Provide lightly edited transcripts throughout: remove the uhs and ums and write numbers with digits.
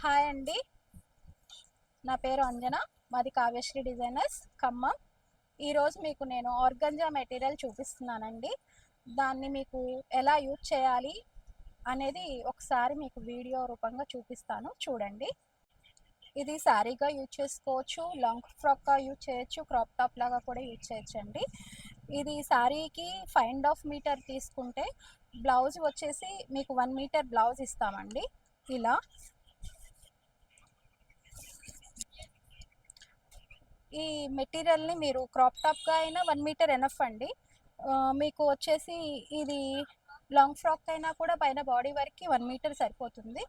Hi అండి, నా పేరు అంజన. మాది కావ్యశ్రీ డిజైనర్స్ ఖమ్మం. ఈరోజు మీకు నేను ఆర్గంజా మెటీరియల్ చూపిస్తున్నానండి. దాన్ని మీకు ఎలా యూజ్ చేయాలి అనేది ఒకసారి మీకు వీడియో రూపంగా చూపిస్తాను, చూడండి. ఇది శారీగా యూజ్ చేసుకోవచ్చు, లాంగ్ ఫ్రాక్గా యూజ్ చేయొచ్చు, క్రాప్ టాప్ లాగా కూడా యూజ్ చేయొచ్చండి. ఇది శారీకి 5.5 మీటర్ తీసుకుంటే బ్లౌజ్ వచ్చేసి మీకు 1 మీటర్ బ్లౌజ్ ఇస్తామండి. ఇలా ఈ మెటీరియల్ని మీరు క్రాప్ టాప్గా అయినా 1 మీటర్ ఎనఫ్ అండి. మీకు వచ్చేసి ఇది లాంగ్ ఫ్రాక్ అయినా కూడా పైన బాడీ వరకు 1 మీటర్ సరిపోతుంది.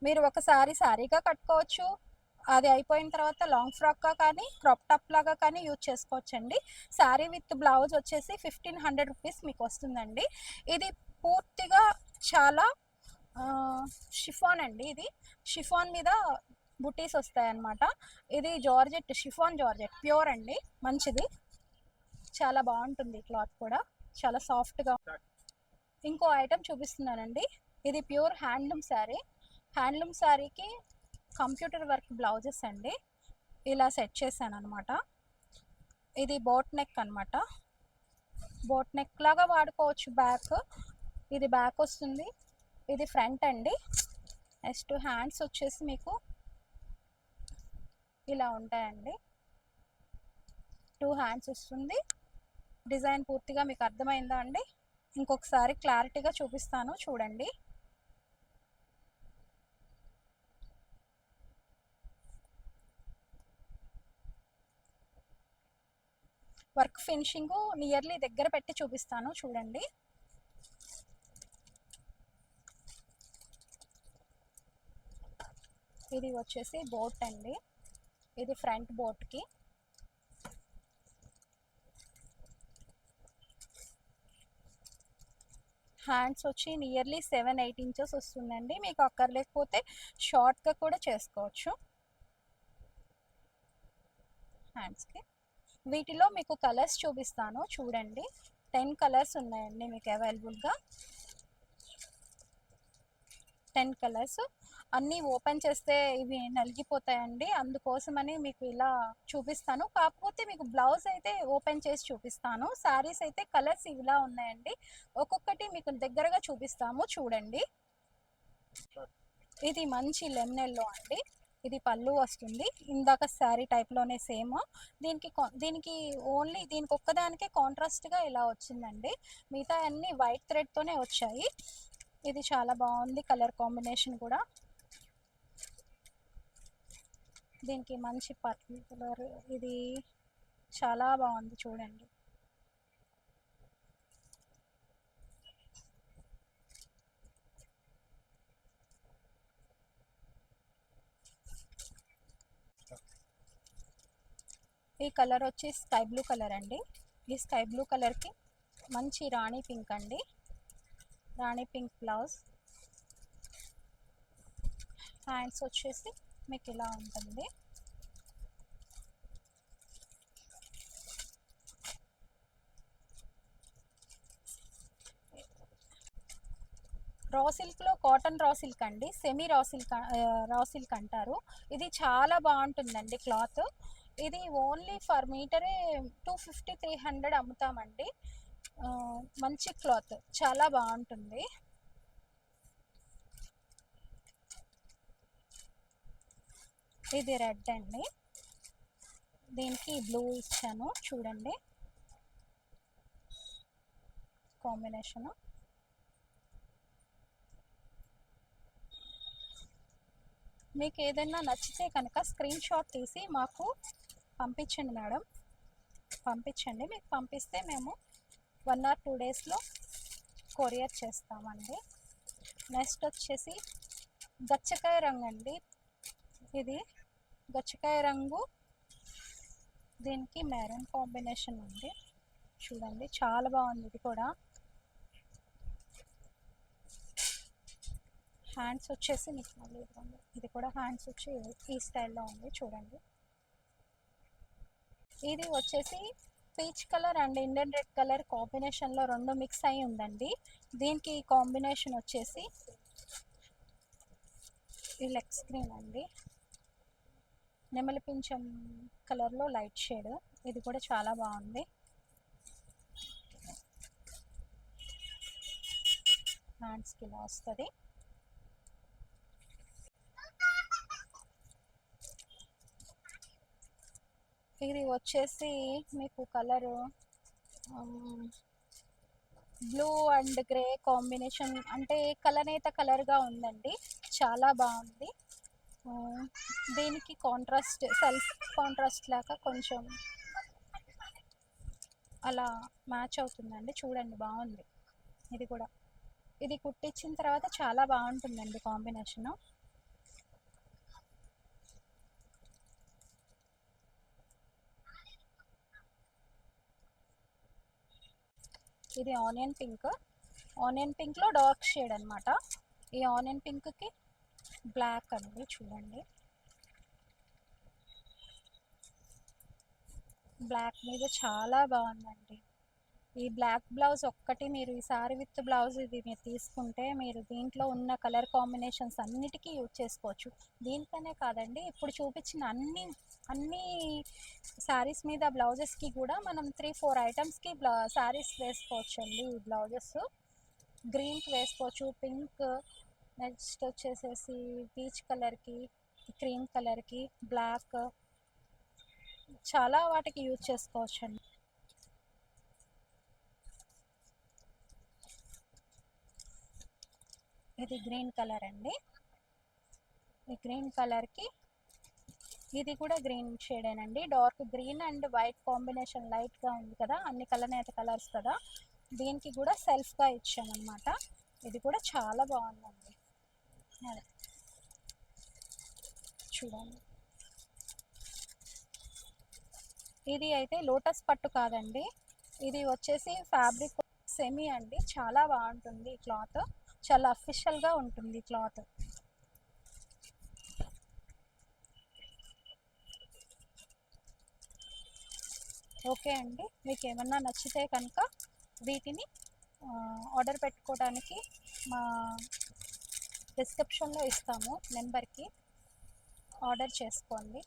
మీరు ఒకసారి శారీగా కట్టుకోవచ్చు, అది అయిపోయిన తర్వాత లాంగ్ ఫ్రాక్గా కానీ క్రాప్ టాప్ లాగా కానీ యూజ్ చేసుకోవచ్చండి. శారీ విత్ బ్లౌజ్ వచ్చేసి 1500 రూపీస్ మీకు వస్తుందండి. ఇది పూర్తిగా చాలా షిఫాన్ అండి. ఇది షిఫాన్ మీద బుటీస్ వస్తాయన్నమాట. ఇది జార్జెట్, షిఫాన్ జార్జెట్ ప్యూర్ అండి, మంచిది, చాలా బాగుంటుంది. క్లాత్ కూడా చాలా సాఫ్ట్గా. ఇంకో ఐటెం చూపిస్తున్నానండి. ఇది ప్యూర్ హ్యాండ్లూమ్ శారీ. హ్యాండ్లూమ్ శారీకి కంప్యూటర్ వర్క్ బ్లౌజెస్ అండి. ఇలా సెట్ చేశాను అనమాట. ఇది బోట్ నెక్ అనమాట. బోట్ నెక్ లాగా వాడుకోవచ్చు. బ్యాక్, ఇది బ్యాక్ వస్తుంది, ఇది ఫ్రంట్ అండి. నెక్స్ట్ హ్యాండ్స్ వచ్చేసి మీకు ఇలా ఉంటాయండి. 2 హ్యాండ్స్ వస్తుంది. డిజైన్ పూర్తిగా మీకు అర్థమైందా అండి? ఇంకొకసారి క్లారిటీగా చూపిస్తాను, చూడండి. వర్క్ ఫినిషింగ్ నియర్లీ దగ్గర పెట్టి చూపిస్తాను, చూడండి. ఇది వచ్చేసి బోట్ అండి. ఇది ఫ్రంట్ బోట్కి. హ్యాండ్స్ వచ్చి నియర్లీ 7-8 ఇంచెస్ వస్తుందండి. మీకు అక్కర్లేకపోతే షార్ట్గా కూడా చేసుకోవచ్చు హ్యాండ్స్కి. వీటిలో మీకు కలర్స్ చూపిస్తాను, చూడండి. 10 కలర్స్ ఉన్నాయండి మీకు అవైలబుల్గా. 10 కలర్స్ అన్నీ ఓపెన్ చేస్తే ఇవి నలిగిపోతాయండి. అందుకోసమని మీకు ఇలా చూపిస్తాను. కాకపోతే మీకు బ్లౌజ్ అయితే ఓపెన్ చేసి చూపిస్తాను. శారీస్ అయితే కలర్స్ ఇలా ఉన్నాయండి. ఒక్కొక్కటి మీకు దగ్గరగా చూపిస్తాము, చూడండి. ఇది మంచి లెమన్ ఎల్లో అండి. ఇది పళ్ళు వస్తుంది. ఇందాక శారీ టైప్లోనే సేమ్. దీనికి ఓన్లీ దీనికి ఒక్కదానికే కాంట్రాస్ట్గా ఇలా వచ్చిందండి. మిగతా అన్నీ వైట్ థ్రెడ్తోనే వచ్చాయి. ఇది చాలా బాగుంది కలర్ కాంబినేషన్ కూడా. దీనికి మంచి పర్పుల్ కలర్, ఇది చాలా బాగుంది, చూడండి. ఈ కలర్ వచ్చి స్కై బ్లూ కలర్ అండి. ఈ స్కై బ్లూ కలర్కి మంచి రాణి పింక్ అండి. రాణి పింక్ బ్లౌజ్. హ్యాండ్స్ వచ్చేసి మీకు ఇలా ఉంటుంది. రా సిల్క్లో కాటన్ రా సిల్క్ అండి, సెమీ రా సిల్క్ అంటారు. ఇది చాలా బాగుంటుందండి క్లాత్. ఇది ఓన్లీ ఫర్ మీటరే 250-300 అమ్ముతామండి. మంచి క్లాత్, చాలా బాగుంటుంది. ఇది రెడ్ అండి. దీనికి బ్లూ ఇచ్చాను, చూడండి కాంబినేషను. మీకు ఏదైనా నచ్చితే కనుక స్క్రీన్ షాట్ తీసి మాకు పంపించండి మేడం, పంపించండి. మీకు పంపిస్తే మేము 1 or 2 డేస్లో కొరియర్ చేస్తామండి. నెక్స్ట్ వచ్చేసి గచ్చకాయ రంగు అండి. ఇది గచ్చకాయ రంగు, దీనికి మెరూన్ కాంబినేషన్ ఉంది, చూడండి చాలా బాగుంది. ఇది కూడా హ్యాండ్స్ వచ్చేసి మీకు మళ్ళీ ఇది కూడా హ్యాండ్స్ వచ్చి ఈ స్టైల్లో ఉంది, చూడండి. ఇది వచ్చేసి peach colour and Indian red colour కాంబినేషన్లో 2 మిక్స్ అయి ఉందండి. దీనికి కాంబినేషన్ వచ్చేసి ఈ లెగ్ స్క్రీన్ అండి, నెమలి పింఛం కలర్లో లైట్ షేడ్, ఇది కూడా చాలా బాగుంది. హ్యాండ్స్కి ఇలా వస్తుంది. ఇది వచ్చేసి మీకు colour blue and grey combination, అంటే కలనేత కలర్గా ఉందండి, చాలా బాగుంది. దీనికి కాంట్రాస్ట్, సెల్ఫ్ కాంట్రాస్ట్ లాగా కొంచెం అలా మ్యాచ్ అవుతుందండి, చూడండి బాగుంది. ఇది కూడా, ఇది కుట్టించిన తర్వాత చాలా బాగుంటుందండి కాంబినేషను. ఇది ఆనియన్ పింక్, ఆనియన్ పింక్లో డార్క్ షేడ్ అనమాట. ఈ ఆనియన్ పింక్కి బ్లాక్ అండి, చూడండి బ్లాక్ మీద చాలా బాగుందండి. ఈ బ్లాక్ బ్లౌజ్ ఒక్కటి మీరు ఈ సారీ విత్ బ్లౌజ్ ఇది మీరు తీసుకుంటే మీరు దీంట్లో ఉన్న కలర్ కాంబినేషన్స్ అన్నిటికీ యూజ్ చేసుకోవచ్చు. దీనికనే కాదండి, ఇప్పుడు చూపించిన అన్ని శారీస్ మీద బ్లౌజెస్కి కూడా మనం 3-4 ఐటమ్స్కి శారీస్ వేసుకోవచ్చు అండి. ఈ బ్లౌజెస్ గ్రీన్కి వేసుకోవచ్చు, పింక్, నెక్స్ట్ వచ్చేసేసి పీచ్ కలర్కి, క్రీమ్ కలర్కి, బ్లాక్, చాలా వాటికి యూజ్ చేసుకోవచ్చు అండి. ఇది గ్రీన్ కలర్ అండి, ఈ గ్రీన్ కలర్కి ఇది కూడా గ్రీన్ షేడేనండి, dark green and white combination లైట్గా ఉంది కదా, అన్ని కలర్ కలర్స్ కదా, దీనికి కూడా సెల్ఫ్గా ఇచ్చామన్నమాట. ఇది కూడా చాలా బాగుందండి, అదే చూడండి. ఇది అయితే లోటస్ పట్టు కాదండి, ఇది వచ్చేసి ఫ్యాబ్రిక్ సెమీ అండి, చాలా బాగుంటుంది క్లాత్, చాలా అఫిషియల్గా ఉంటుంది క్లాత్. ఓకే అండి, మీకు ఏమన్నా నచ్చితే కనుక వీటిని ఆర్డర్ పెట్టుకోవడానికి మా డిస్క్రిప్షన్లో ఇస్తాము నెంబర్కి, ఆర్డర్ చేసుకోండి.